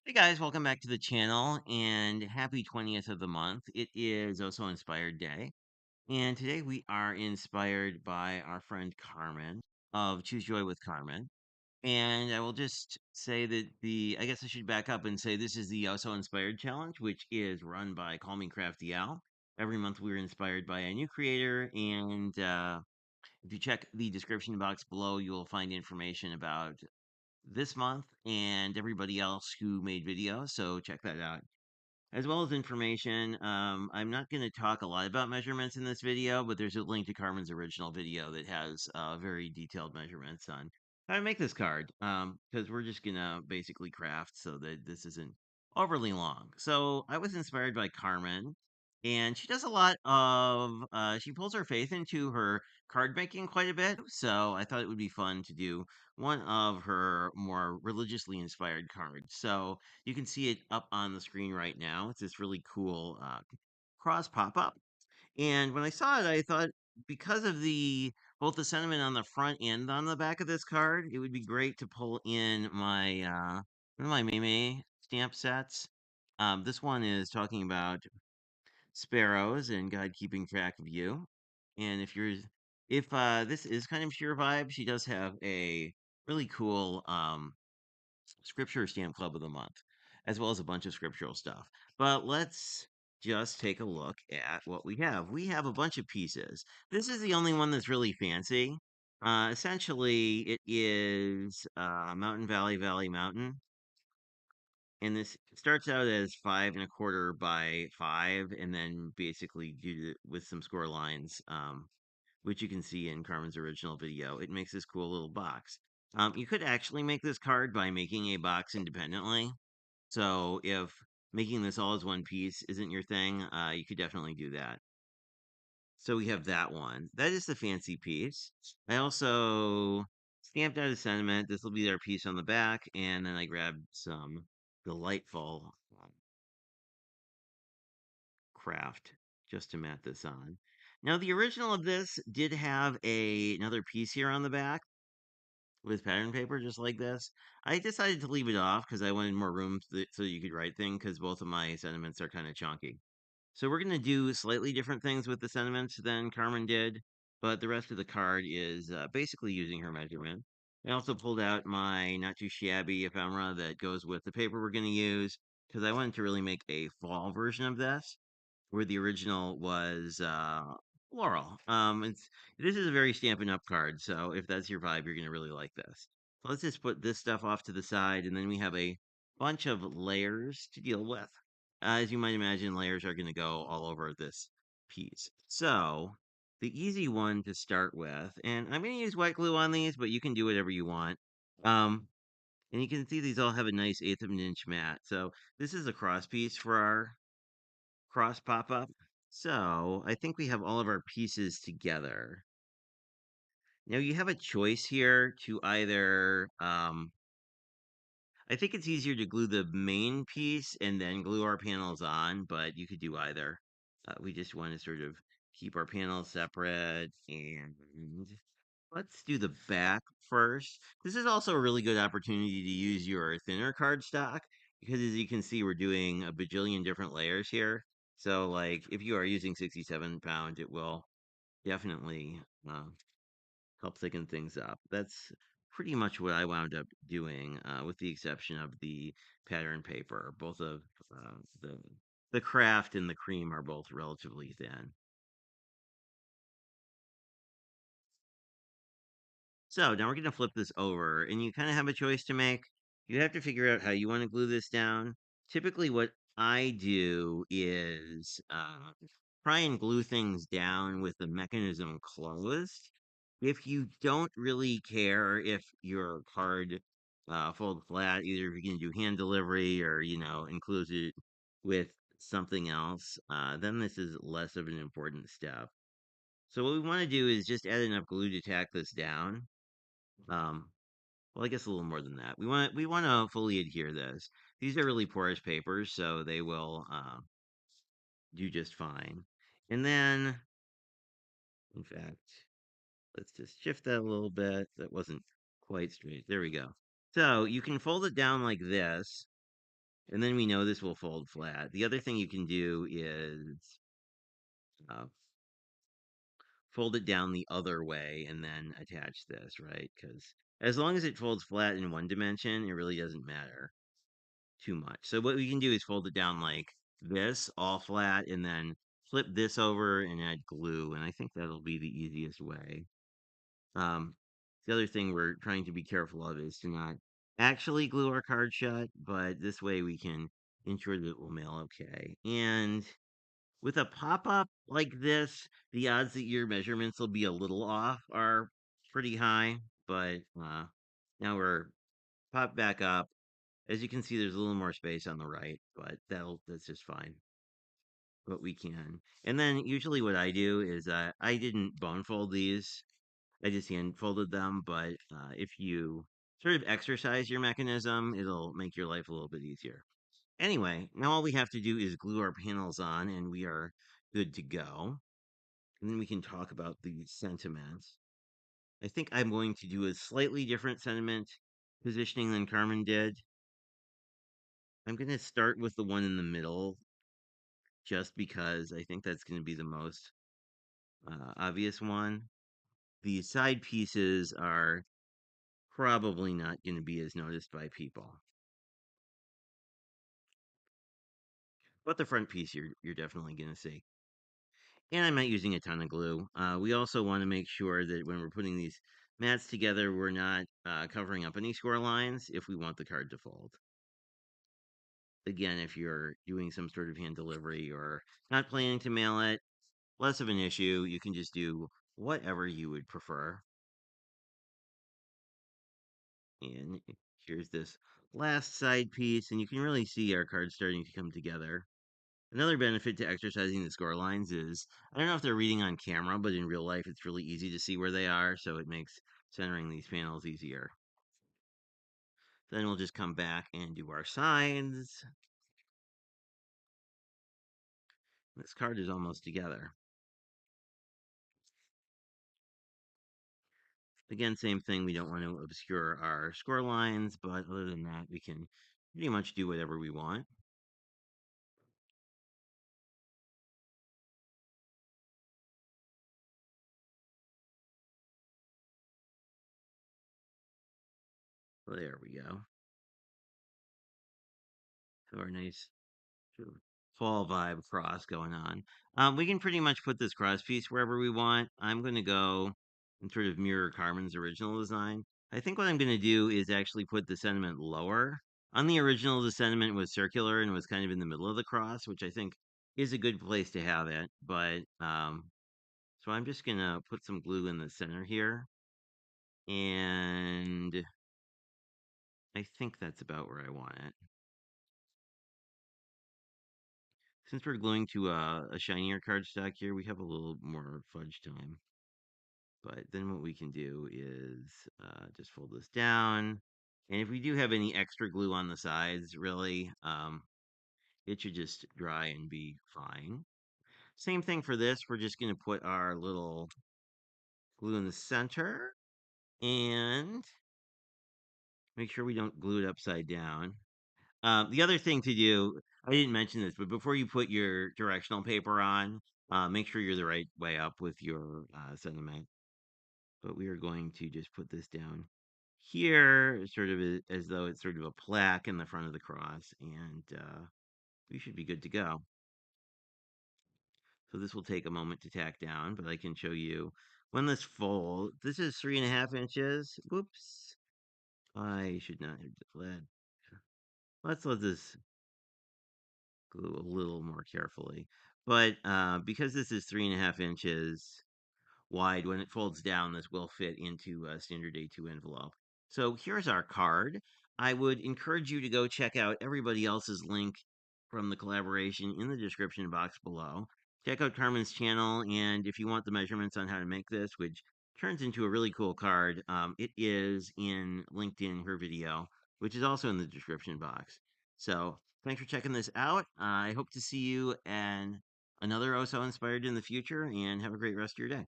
Hey guys, welcome back to the channel and happy 20th of the month. It is also Inspired Day. And today we are inspired by our friend Carmen of Choose Joy with Carmen. And I will just say that I guess I should back up and say this is the Also Inspired Challenge, which is run by Call Me Crafty Al. Every month we're inspired by a new creator. And if you check the description box below, you will find information about this month and everybody else who made videos. So check that out. As well as information, I'm not going to talk a lot about measurements in this video, but there's a link to Carmen's original video that has very detailed measurements on how to make this card. Because we're just going to basically craft so that this isn't overly long. So I was inspired by Carmen, and she does a lot of, she pulls her faith into her card making quite a bit. So I thought it would be fun to do one of her more religiously inspired cards. So you can see it up on the screen right now. It's this really cool cross pop up. And when I saw it, I thought because of the both the sentiment on the front and on the back of this card, it would be great to pull in one of my Meme stamp sets. This one is talking about sparrows and God keeping track of you. And if this is kind of your vibe, she does have a really cool Scripture Stamp Club of the Month, as well as a bunch of scriptural stuff. But let's just take a look at what we have. We have a bunch of pieces. This is the only one that's really fancy. Essentially, it is Mountain Valley Valley Mountain, and this starts out as 5 1/4 by 5, and then basically with some score lines, which you can see in Carmen's original video. It makes this cool little box. You could actually make this card by making a box independently. So if making this all as one piece isn't your thing, you could definitely do that. So we have that one. That is the fancy piece. I also stamped out a sentiment. This will be their piece on the back, and then I grabbed some delightful craft just to mat this on. Now the original of this did have another piece here on the back with pattern paper just like this. I decided to leave it off because I wanted more room so you could write things because both of my sentiments are kind of chunky. So we're going to do slightly different things with the sentiments than Carmen did, but the rest of the card is basically using her measurement. I also pulled out my not too shabby ephemera that goes with the paper we're going to use because I wanted to really make a fall version of this where the original was Laurel. This is a very Stampin' Up card, so if that's your vibe, you're gonna really like this. So let's just put this stuff off to the side, and then we have a bunch of layers to deal with. As you might imagine, layers are gonna go all over this piece. So the easy one to start with, and I'm gonna use white glue on these, but you can do whatever you want. Um, and you can see these all have a nice 1/8 of an inch mat. So this is a cross piece for our cross pop up. So I think we have all of our pieces together. Now you have a choice here to either, I think it's easier to glue the main piece and then glue our panels on, but you could do either. We just want to sort of keep our panels separate, and let's do the back first. This is also a really good opportunity to use your thinner cardstock because as you can see, we're doing a bajillion different layers here. So like if you are using 67 pound, it will definitely help thicken things up. That's pretty much what I wound up doing, with the exception of the pattern paper. Both of the craft and the cream are both relatively thin. So now we're going to flip this over, and you kind of have a choice to make. You have to figure out how you want to glue this down. Typically, what I do is try and glue things down with the mechanism closed. If you don't really care if your card folds flat, either if you can do hand delivery or, include it with something else, then this is less of an important step. So what we want to do is just add enough glue to tack this down. Um, well, I guess a little more than that. We want to fully adhere this. These are really porous papers, so they will do just fine. And then, in fact, let's just shift that a little bit. That wasn't quite straight. There we go. So you can fold it down like this, And then we know this will fold flat. The other thing you can do is uh, fold it down the other way and then attach this, right? Because as long as it folds flat in one dimension, it really doesn't matter too much. So what we can do is fold it down like this, all flat, and then flip this over and add glue. And I think that'll be the easiest way. Um, the other thing we're trying to be careful of is to not actually glue our card shut, but this way we can ensure that it will mail okay. And with a pop-up like this, the odds that your measurements will be a little off are pretty high, but now we're popped back up. As you can see, there's a little more space on the right, but that's just fine. But we can. And then usually what I do is I didn't bone fold these. I just hand folded them, but if you sort of exercise your mechanism, it'll make your life a little bit easier. Anyway, now all we have to do is glue our panels on and we are good to go. And then we can talk about the sentiments. I think I'm going to do a slightly different sentiment positioning than Carmen did. I'm going to start with the one in the middle just because I think that's going to be the most obvious one. The side pieces are probably not going to be as noticed by people. But the front piece you're definitely going to see. And I'm not using a ton of glue. We also want to make sure that when we're putting these mats together, we're not covering up any score lines if we want the card to fold. Again, if you're doing some sort of hand delivery or not planning to mail it, less of an issue. You can just do whatever you would prefer. And here's this last side piece, and you can really see our cards starting to come together. Another benefit to exercising the score lines is I don't know if they're reading on camera, but in real life, it's really easy to see where they are, so it makes centering these panels easier. Then we'll just come back and do our sides. This card is almost together. Again, same thing. We don't want to obscure our score lines, but other than that, we can pretty much do whatever we want. There we go. So our nice sort of fall vibe cross going on. We can pretty much put this cross piece wherever we want. I'm going to go and sort of mirror Carmen's original design. I think what I'm going to do is actually put the sentiment lower. On the original, the sentiment was circular and was kind of in the middle of the cross, which I think is a good place to have it. But so I'm just going to put some glue in the center here. And I think that's about where I want it. Since we're gluing to a shinier cardstock here, we have a little more fudge time. But then what we can do is just fold this down. And if we do have any extra glue on the sides, really, it should just dry and be fine. Same thing for this. We're just going to put our little glue in the center and make sure we don't glue it upside down. The other thing to do, I didn't mention this, but before you put your directional paper on, make sure you're the right way up with your sentiment. But we are going to just put this down here, sort of as though it's sort of a plaque in the front of the cross, and we should be good to go. So this will take a moment to tack down, but I can show you when this folds. This is 3.5 inches. Whoops. I should not have fled. Let's let this glue a little more carefully. But because this is 3.5 inches wide, when it folds down, this will fit into a standard A2 envelope. So here's our card. I would encourage you to go check out everybody else's link from the collaboration in the description box below. Check out Carmen's channel, and if you want the measurements on how to make this, which turns into a really cool card, it is linked in her video, which is also in the description box. So thanks for checking this out. I hope to see you and another OSO inspired in the future, and have a great rest of your day.